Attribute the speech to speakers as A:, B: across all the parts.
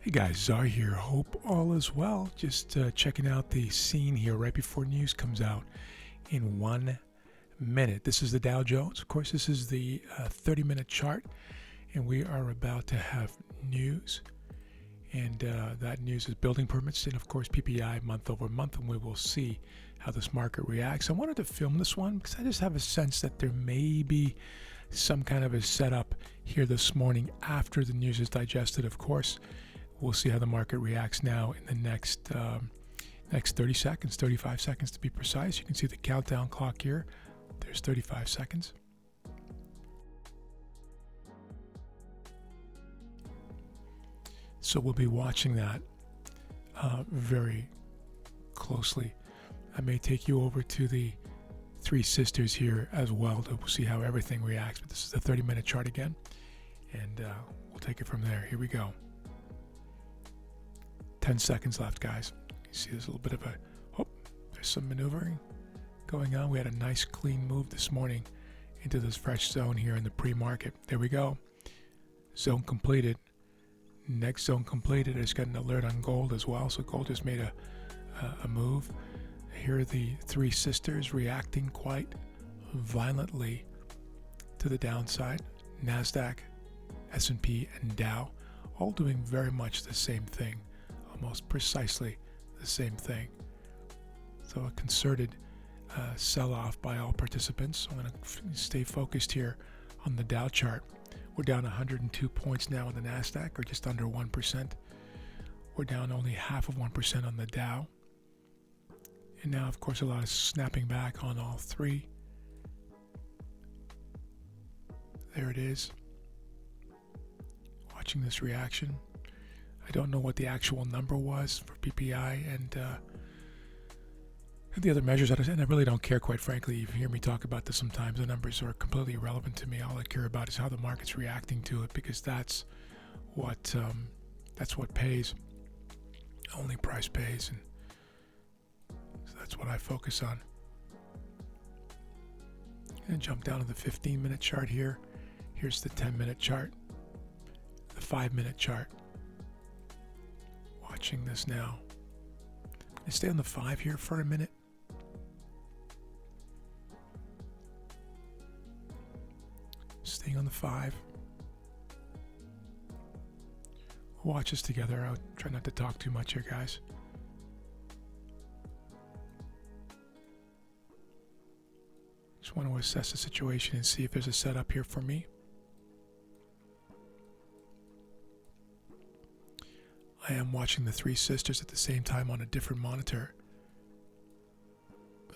A: Hey guys, Czar here. Hope all is well. Just checking out the scene here right before news comes out in 1 minute. This is the Dow Jones. Of course, this is the 30-minute chart, and we are about to have news. And that news is building permits and, of course, PPI month over month, and we will see how this market reacts. I wanted to film this one because I just have a sense that there may be some kind of a setup here this morning after the news is digested, of course. We'll see how the market reacts now in the next 30 seconds, 35 seconds to be precise. You can see the countdown clock here. There's 35 seconds. So we'll be watching that very closely. I may take you over to the Three Sisters here as well to see how everything reacts. But this is the 30-minute chart again, and we'll take it from there. Here we go. 10 seconds left, guys. You see there's a little bit of there's some maneuvering going on. We had a nice clean move this morning into this fresh zone here in the pre-market. There we go. Zone completed. Next zone completed. I just got an alert on gold as well. So gold just made a move. Here are the Three Sisters reacting quite violently to the downside. NASDAQ, S&P, and Dow all doing very much the same thing. Almost precisely the same thing. So a concerted sell-off by all participants. I'm going to stay focused here on the Dow chart. We're down 102 points now on the NASDAQ, or just under 1%. We're down only half of 1% on the Dow. And now, of course, a lot of snapping back on all three. There it is. Watching this reaction. I don't know what the actual number was for PPI and the other measures, and I really don't care, quite frankly. You hear me talk about this sometimes. The numbers are completely irrelevant to me. All I care about is how the market's reacting to it, because that's what pays. Only price pays, and so that's what I focus on. And jump down to the 15-minute chart here. Here's the 10-minute chart, the 5-minute chart. Watching this now. I stay on the 5 here for a minute. Staying on the 5. We'll watch this together. I'll try not to talk too much here, guys. Just want to assess the situation and see if there's a setup here for me. I am watching the Three Sisters at the same time on a different monitor.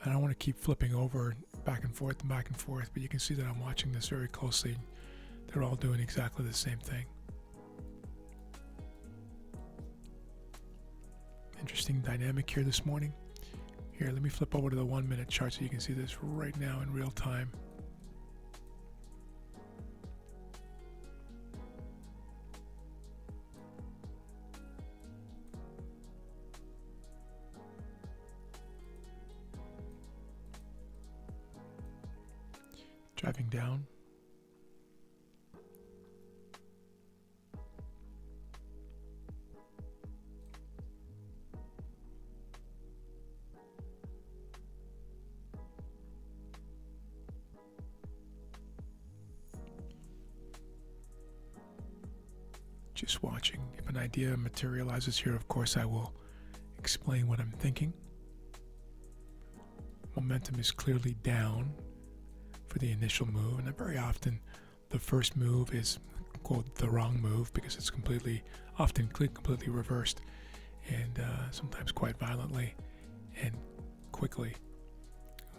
A: I don't want to keep flipping over back and forth, but you can see that I'm watching this very closely. They're all doing exactly the same thing. Interesting dynamic here this morning. Here, let me flip over to the 1-minute chart so you can see this right now in real time. Driving down. Just watching. If an idea materializes here, of course, I will explain what I'm thinking. Momentum is clearly down for the initial move, and very often the first move is, quote, the wrong move, because it's completely reversed, and sometimes quite violently and quickly.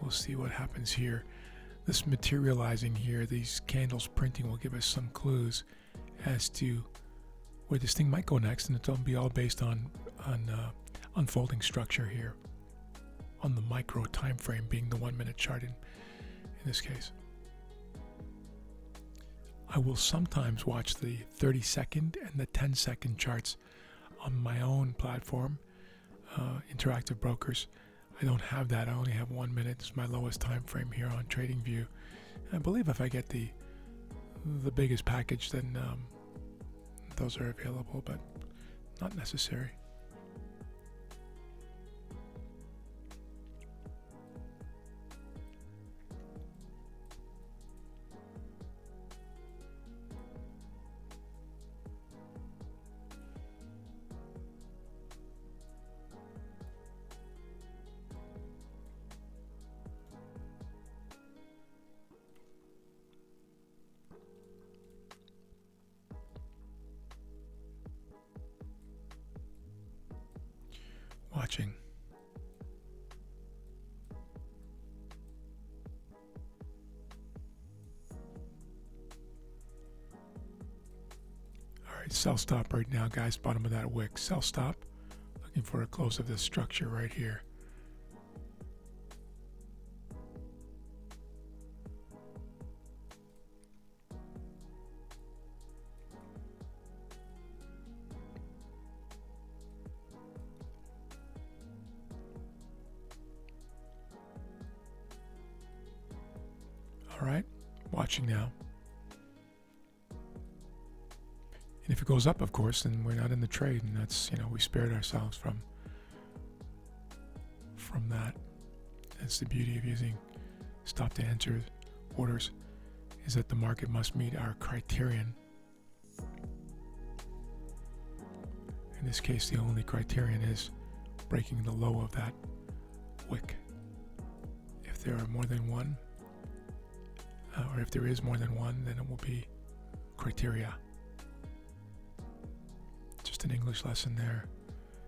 A: We'll see what happens here. This materializing here, these candles printing, will give us some clues as to where this thing might go next, and it'll be all based on unfolding structure here, on the micro time frame being the 1-minute chart in this case. I will sometimes watch the 30-second and the 10-second charts on my own platform, Interactive Brokers. I don't have that. I only have 1 minute. It's my lowest time frame here on TradingView. I believe if I get the biggest package, then those are available, but not necessary. Watching. All right, sell stop right now, guys. Bottom of that wick. Sell stop. Looking for a close of this structure right here. All right, watching now. And if it goes up, of course, then we're not in the trade, and that's, we spared ourselves from that. That's the beauty of using stop to enter orders, is that the market must meet our criterion. In this case, the only criterion is breaking the low of that wick. If there are more than one, or if there is more than one, then it will be criteria. Just an English lesson there,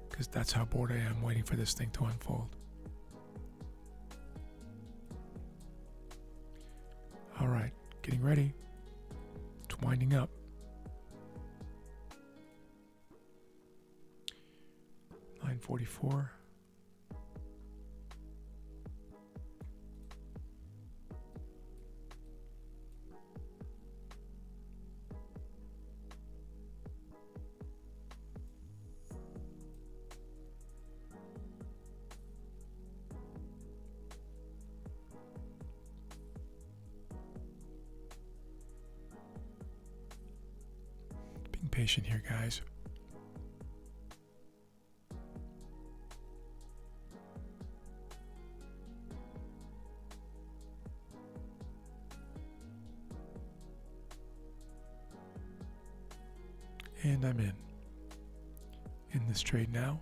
A: because that's how bored I am waiting for this thing to unfold. All right, getting ready. It's winding up. $9.44. Patient here, guys. And I'm in this trade now.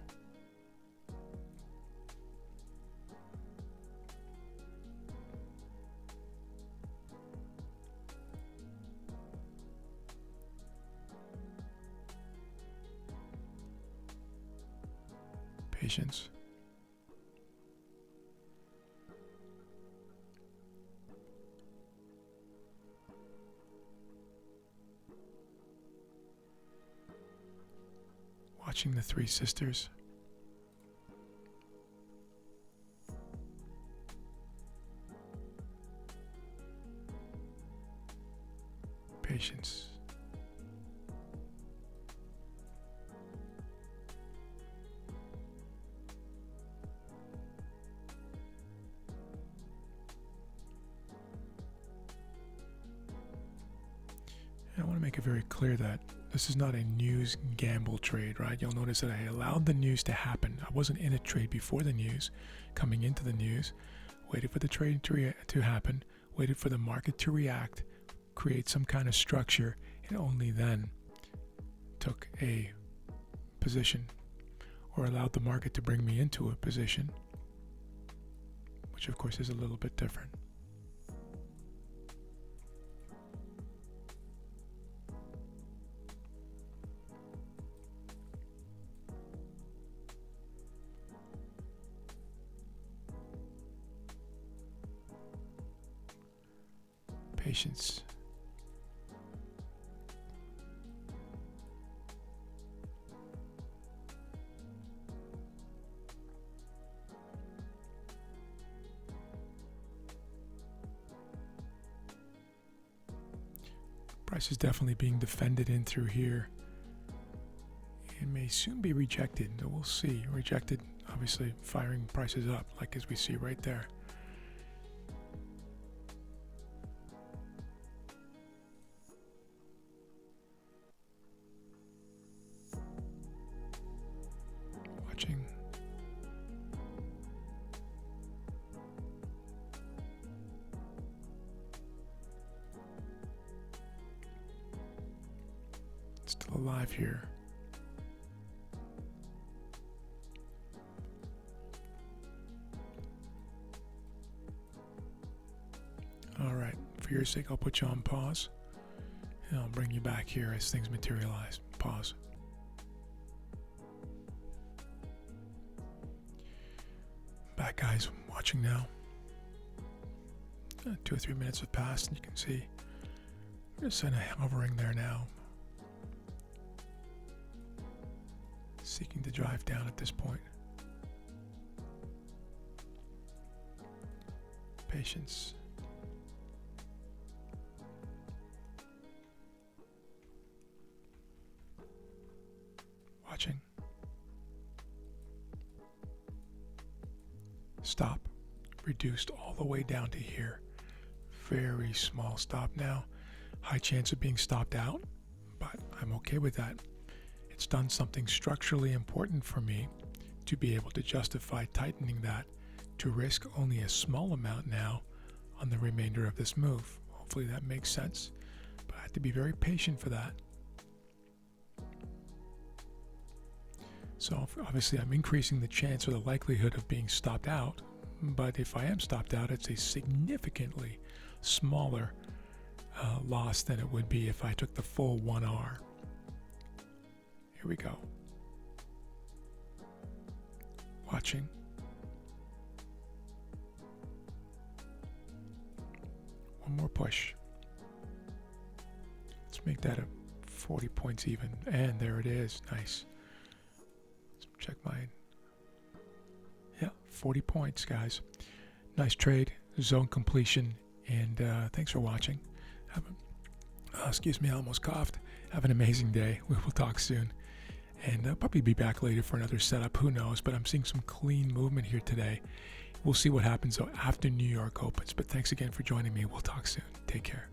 A: Patience. Watching the Three Sisters. Patience. I want to make it very clear that this is not a news gamble trade, right? You'll notice that I allowed the news to happen. I wasn't in a trade before the news, coming into the news, waited for the trade to happen, waited for the market to react, create some kind of structure, and only then took a position or allowed the market to bring me into a position, which of course is a little bit different. Patience. Price is definitely being defended in through here. It may soon be rejected. We'll see. Rejected, obviously firing prices up, like as we see right there. Still alive here. All right, for your sake, I'll put you on pause, and I'll bring you back here as things materialize. Pause. Back, guys, watching now. 2 or 3 minutes have passed, and you can see we're just kind of hovering there now, seeking to drive down at this point. Patience. Watching. Stop. Reduced all the way down to here. Very small stop now. High chance of being stopped out, but I'm okay with that. It's done something structurally important for me to be able to justify tightening that to risk only a small amount now on the remainder of this move. Hopefully that makes sense, but I have to be very patient for that. So obviously I'm increasing the chance or the likelihood of being stopped out, but if I am stopped out, it's a significantly smaller loss than it would be if I took the full 1R. Here we go. Watching. One more push. Let's make that a 40 points even. And there it is. Nice. Let's check mine. Yeah, 40 points, guys. Nice trade. Zone completion. And thanks for watching. Excuse me, I almost coughed. Have an amazing day. We will talk soon. And I'll probably be back later for another setup. Who knows? But I'm seeing some clean movement here today. We'll see what happens though after New York opens. But thanks again for joining me. We'll talk soon. Take care.